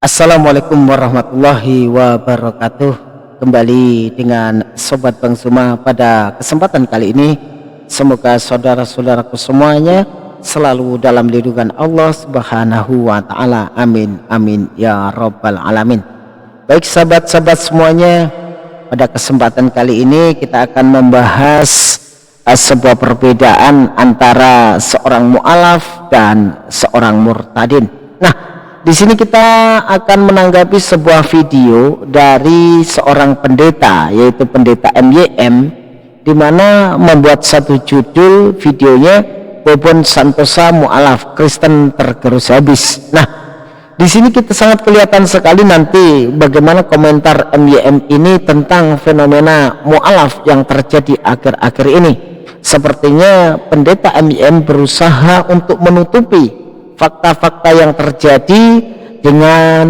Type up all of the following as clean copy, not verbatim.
Assalamualaikum warahmatullahi wabarakatuh. Kembali dengan Sobat Bang Suma pada kesempatan kali ini. Semoga saudara-saudaraku semuanya selalu dalam lindungan Allah Subhanahu wa Ta'ala. Amin amin ya Rabbal alamin. Baik sahabat-sahabat semuanya, pada kesempatan kali ini kita akan membahas sebuah perbedaan antara seorang mu'alaf dan seorang murtadin. Nah, di sini kita akan menanggapi sebuah video dari seorang pendeta, yaitu pendeta MYM, di mana membuat satu judul videonya Bobon Santosa Mu'alaf Kristen Tergerus Habis. Nah, di sini kita sangat kelihatan sekali nanti bagaimana komentar MYM ini tentang fenomena mu'alaf yang terjadi akhir-akhir ini. Sepertinya pendeta MYM berusaha untuk menutupi fakta-fakta yang terjadi dengan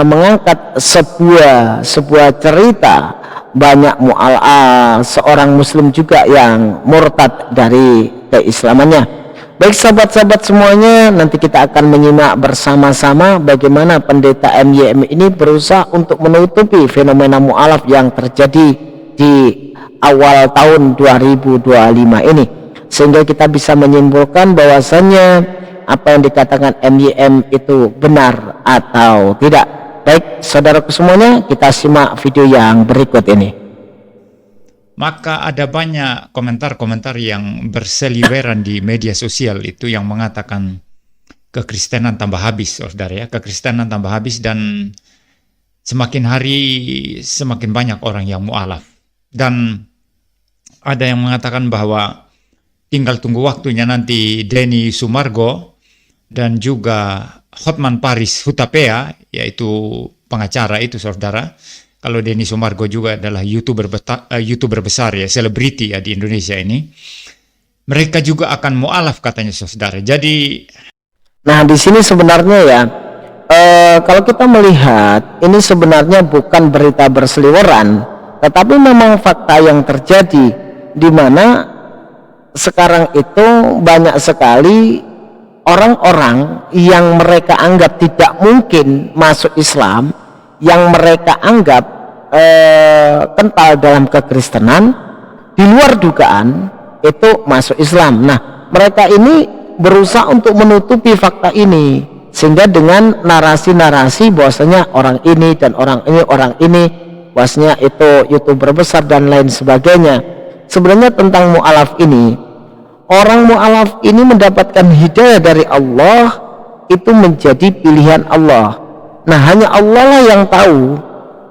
mengangkat sebuah cerita banyak seorang muslim juga yang murtad dari keislamannya. Baik sahabat-sahabat semuanya, nanti kita akan menyimak bersama-sama bagaimana pendeta MYM ini berusaha untuk menutupi fenomena mu'alaf yang terjadi di awal tahun 2025 ini, sehingga kita bisa menyimpulkan bahwasannya apa yang dikatakan MYM itu benar atau tidak. Baik saudaraku semuanya, kita simak video yang berikut ini. Maka ada banyak komentar-komentar yang berseliweran di media sosial itu yang mengatakan kekristenan tambah habis, saudara ya, kekristenan tambah habis, dan semakin hari semakin banyak orang yang mu'alaf. Dan ada yang mengatakan bahwa tinggal tunggu waktunya nanti Denny Sumargo dan juga Hotman Paris Hutapea, yaitu pengacara itu, saudara. Kalau Denny Sumargo juga adalah YouTuber besar ya, selebriti ya di Indonesia ini. Mereka juga akan mu'alaf katanya, saudara. Jadi, nah di sini sebenarnya ya, kalau kita melihat ini sebenarnya bukan berita berseliweran, tetapi memang fakta yang terjadi, di mana sekarang itu banyak sekali orang-orang yang mereka anggap tidak mungkin masuk Islam, yang mereka anggap kental dalam kekristenan, di luar dugaan itu masuk Islam. Nah, mereka ini berusaha untuk menutupi fakta ini, sehingga dengan narasi-narasi bahwasanya orang ini dan orang ini bahwasanya itu YouTuber besar dan lain sebagainya. Sebenarnya tentang mu'alaf ini, orang mu'alaf ini mendapatkan hidayah dari Allah, itu menjadi pilihan Allah. Nah, hanya Allah lah yang tahu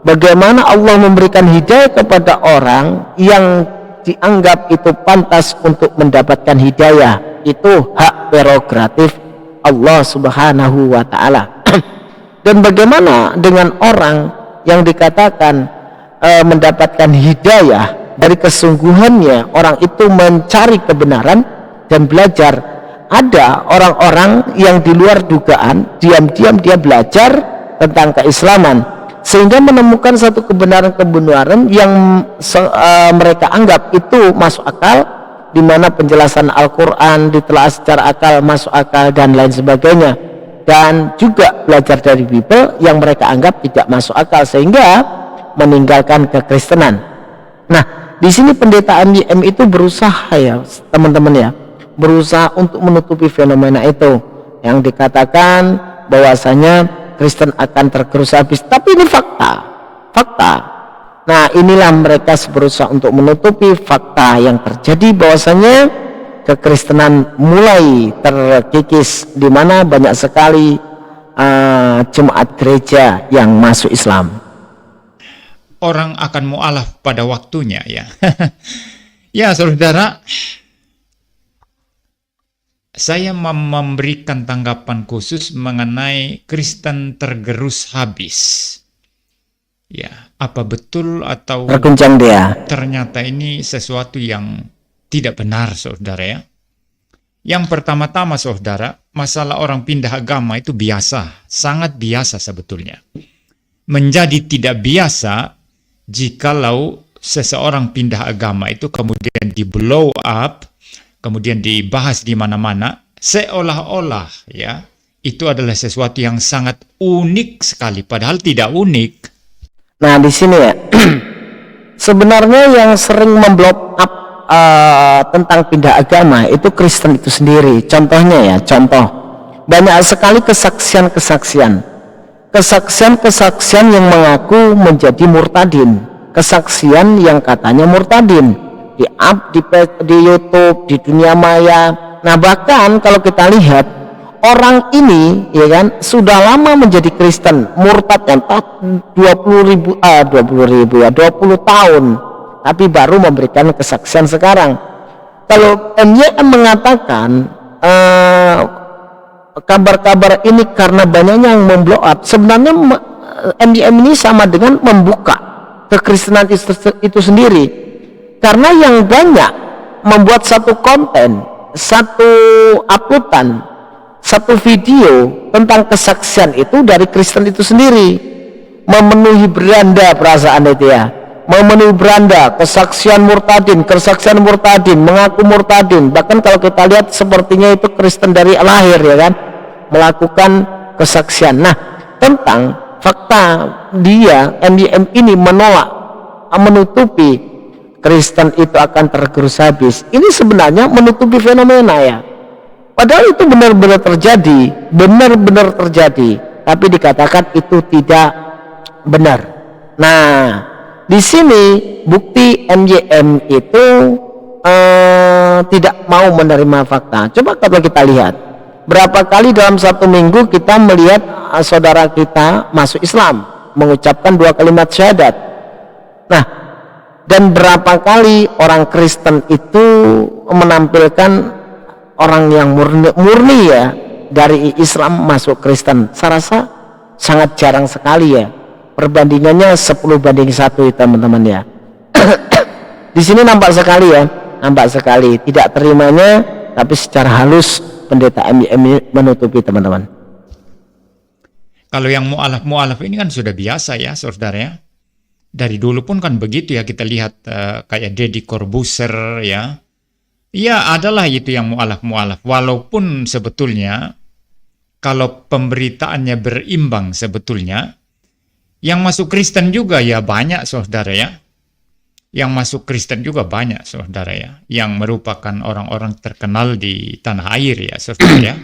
bagaimana Allah memberikan hidayah kepada orang yang dianggap itu pantas untuk mendapatkan hidayah. Itu hak prerogatif Allah Subhanahu wa Ta'ala. Dan bagaimana dengan orang yang dikatakan mendapatkan hidayah dari kesungguhannya, orang itu mencari kebenaran dan belajar. Ada orang-orang yang di luar dugaan, diam-diam dia belajar tentang keislaman, sehingga menemukan satu kebenaran-kebenaran yang mereka anggap itu masuk akal, di mana penjelasan Al-Quran ditelaah secara akal, masuk akal dan lain sebagainya. Dan juga belajar dari Bible yang mereka anggap tidak masuk akal, sehingga meninggalkan kekristenan. Nah, di sini pendeta MYM itu berusaha ya teman-teman ya, berusaha untuk menutupi fenomena itu yang dikatakan bahwasanya Kristen akan tergerus habis. Tapi ini fakta. Nah, inilah mereka berusaha untuk menutupi fakta yang terjadi, bahwasanya kekristenan mulai terkikis, di mana banyak sekali jemaat gereja yang masuk Islam. orang akan mu'alaf pada waktunya ya. Ya, saudara, saya memberikan tanggapan khusus mengenai Kristen tergerus habis. Ya, apa betul atau Terguncang dia. ternyata ini sesuatu yang tidak benar, saudara ya. Yang pertama-tama, saudara, masalah orang pindah agama itu biasa, sangat biasa sebetulnya. Menjadi tidak biasa jikalau seseorang pindah agama itu kemudian di blow up, kemudian dibahas di mana-mana, seolah-olah ya itu adalah sesuatu yang sangat unik sekali, padahal tidak unik. Nah, di sini ya, sebenarnya yang sering memblow up tentang pindah agama itu Kristen itu sendiri. Contohnya ya, banyak sekali kesaksian yang mengaku menjadi murtadin, kesaksian yang katanya murtadin di YouTube, di dunia maya. Nah, bahkan kalau kita lihat orang ini ya kan sudah lama menjadi Kristen, murtadnya 20 tahun, tapi baru memberikan kesaksian sekarang. Kalau MYM mengatakan kabar-kabar ini karena banyaknya yang memblow up, sebenarnya MYM ini sama dengan membuka kekristenan itu sendiri, karena yang banyak membuat satu konten, satu uploadan, satu video tentang kesaksian itu dari Kristen itu sendiri, memenuhi beranda perasaan itu ya, memenuhi beranda kesaksian murtadin, mengaku murtadin. Bahkan kalau kita lihat sepertinya itu Kristen dari lahir ya kan, melakukan kesaksian. Nah, tentang fakta dia MYM ini menolak, menutupi Kristen itu akan tergerus habis, ini sebenarnya menutupi fenomena ya. Padahal itu benar-benar terjadi, tapi dikatakan itu tidak benar. Nah, di sini bukti MYM itu tidak mau menerima fakta. Coba kalau kita lihat, berapa kali dalam satu minggu kita melihat saudara kita masuk Islam, mengucapkan 2 kalimat syahadat. Nah, dan berapa kali orang Kristen itu menampilkan orang yang murni ya dari Islam masuk Kristen. Saya rasa sangat jarang sekali ya, perbandingannya 10:1 ya teman-teman ya. Di sini nampak sekali tidak terimanya, tapi secara halus pendeta MYM menutupi teman-teman. Kalau yang mu'alaf ini kan sudah biasa ya saudara ya, dari dulu pun kan begitu ya. Kita lihat kayak Deddy Corbuzier ya, ya adalah itu yang mu'alaf, walaupun sebetulnya kalau pemberitaannya berimbang, sebetulnya yang masuk Kristen juga ya banyak saudara ya, yang merupakan orang-orang terkenal di tanah air ya saudara ya,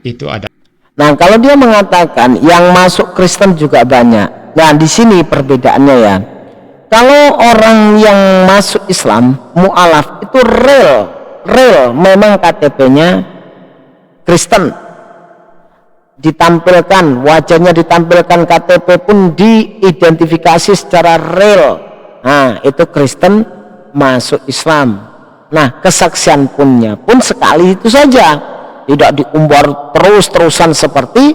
itu ada. Nah, kalau dia mengatakan yang masuk Kristen juga banyak, nah di sini perbedaannya ya. Kalau orang yang masuk Islam mu'alaf itu real memang KTP-nya Kristen, ditampilkan wajahnya, ditampilkan KTP pun diidentifikasi secara real. Nah, itu Kristen masuk Islam. Nah, kesaksian pun sekali itu saja, tidak diumbar terus-terusan seperti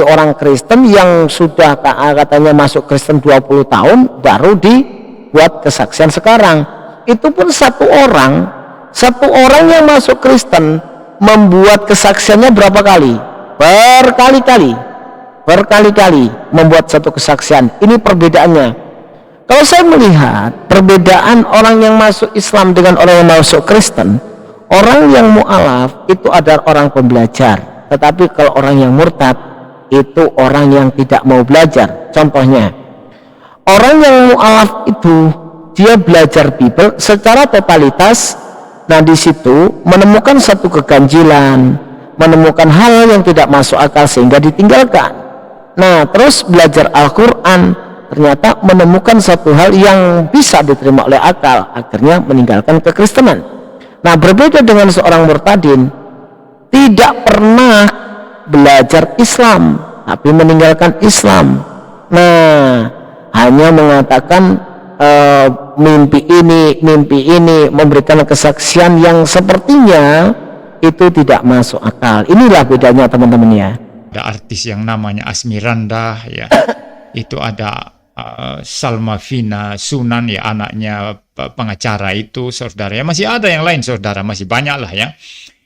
orang Kristen yang sudah katanya masuk Kristen 20 tahun baru dibuat kesaksian sekarang. Itu pun satu orang yang masuk Kristen membuat kesaksiannya berapa kali? Berkali-kali membuat satu kesaksian. Ini perbedaannya. Kalau saya melihat perbedaan orang yang masuk Islam dengan orang yang masuk Kristen, orang yang mu'alaf itu adalah orang pembelajar, tetapi kalau orang yang murtad itu orang yang tidak mau belajar. Contohnya, orang yang mu'alaf itu dia belajar Bible secara totalitas. Nah, di situ menemukan satu keganjilan, menemukan hal yang tidak masuk akal sehingga ditinggalkan. Nah, terus belajar Al-Quran, ternyata menemukan satu hal yang bisa diterima oleh akal, akhirnya meninggalkan kekristenan. Nah, berbeda dengan seorang murtadin, tidak pernah belajar Islam tapi meninggalkan Islam. Nah, hanya mengatakan mimpi ini, memberikan kesaksian yang sepertinya itu tidak masuk akal. Inilah bedanya teman-teman ya. Ada artis yang namanya Asmirandah ya, itu ada Salma Vina Sunan ya, anaknya pengacara itu saudara ya, masih ada yang lain saudara, masih banyak lah ya.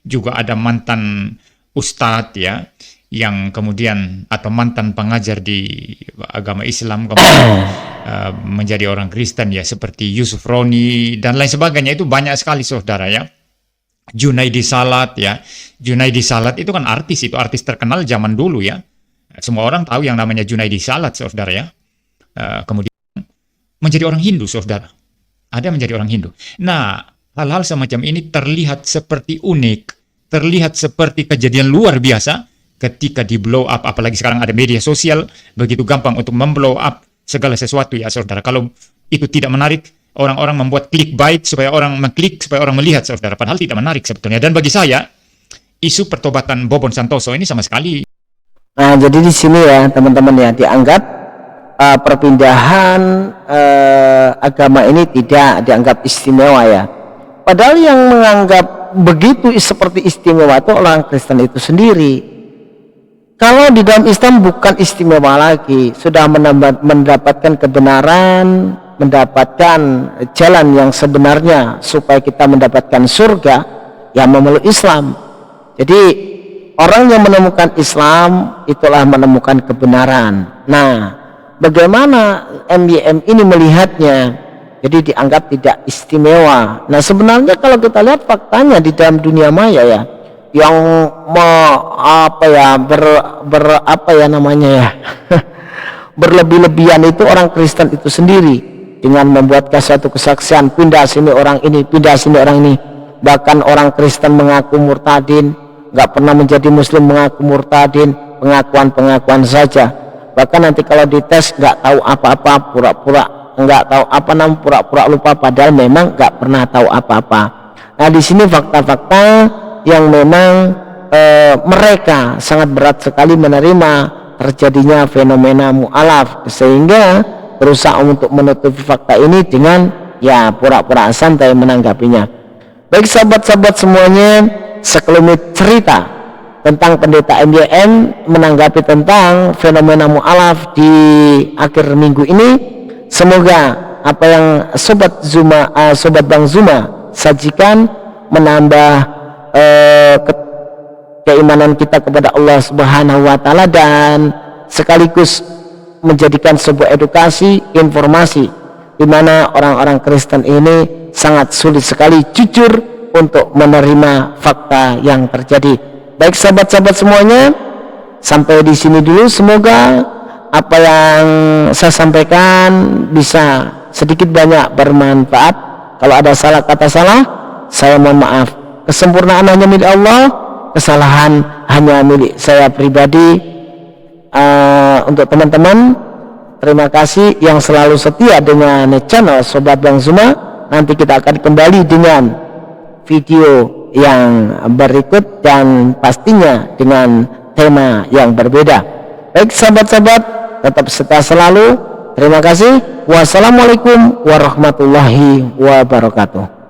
Juga ada mantan ustadz ya, yang kemudian atau mantan pengajar di agama Islam kemudian menjadi orang Kristen ya, seperti Yusuf Roni dan lain sebagainya. Itu banyak sekali saudara ya. Junaidi Salat ya. Junaidi Salat itu kan artis, itu artis terkenal zaman dulu ya. Semua orang tahu yang namanya Junaidi Salat, saudara ya. Kemudian menjadi orang Hindu, saudara. Ada yang menjadi orang Hindu. Nah, hal-hal semacam ini terlihat seperti unik, terlihat seperti kejadian luar biasa ketika di blow up, apalagi sekarang ada media sosial, begitu gampang untuk memblow up segala sesuatu ya saudara. Kalau itu tidak menarik, orang-orang membuat clickbait supaya orang mengklik, supaya orang melihat saudara. Padahal tidak menarik sebetulnya. Dan bagi saya, isu pertobatan Bobon Santoso ini sama sekali. Nah, jadi di sini ya teman-teman ya, dianggap perpindahan agama ini tidak dianggap istimewa ya. Padahal yang menganggap begitu seperti istimewa itu orang Kristen itu sendiri. Kalau di dalam Islam bukan istimewa lagi, sudah mendapatkan kebenaran, mendapatkan jalan yang sebenarnya supaya kita mendapatkan surga, ya memeluk Islam. Jadi orang yang menemukan Islam itulah menemukan kebenaran. Nah, bagaimana MYM ini melihatnya? Jadi dianggap tidak istimewa. Nah, sebenarnya kalau kita lihat faktanya di dalam dunia maya ya, yang berlebih-lebihan itu orang Kristen itu sendiri, dengan membuat satu kesaksian, pindah sini orang ini, pindah sini orang ini. Bahkan orang Kristen mengaku murtadin, nggak pernah menjadi Muslim mengaku murtadin, pengakuan saja. Bahkan nanti kalau dites nggak tahu apa-apa, pura-pura nggak tahu apa, namanya pura-pura lupa, padahal memang nggak pernah tahu apa-apa. Nah, di sini fakta-fakta yang memang mereka sangat berat sekali menerima terjadinya fenomena mu'alaf, sehingga berusaha untuk menutupi fakta ini dengan ya pura-pura santai menanggapinya. Baik sahabat-sahabat semuanya, sekelumit cerita tentang pendeta MYM menanggapi tentang fenomena mu'alaf di akhir minggu ini. Semoga apa yang Sobat Bang Zuma sajikan menambah keimanan kita kepada Allah Subhanahu wa Ta'ala, dan sekaligus menjadikan sebuah edukasi, informasi di mana orang-orang Kristen ini sangat sulit sekali jujur untuk menerima fakta yang terjadi. Baik sahabat-sahabat semuanya, sampai di sini dulu. Semoga apa yang saya sampaikan bisa sedikit banyak bermanfaat. Kalau ada salah kata salah, saya mohon maaf. Kesempurnaan hanya milik Allah, kesalahan hanya milik saya pribadi. Untuk teman-teman, terima kasih yang selalu setia dengan channel Sobat Bang Zuma. Nanti kita akan kembali dengan video yang berikut dan pastinya dengan tema yang berbeda. Baik sahabat-sahabat, tetap setia selalu. Terima kasih. Wassalamualaikum warahmatullahi wabarakatuh.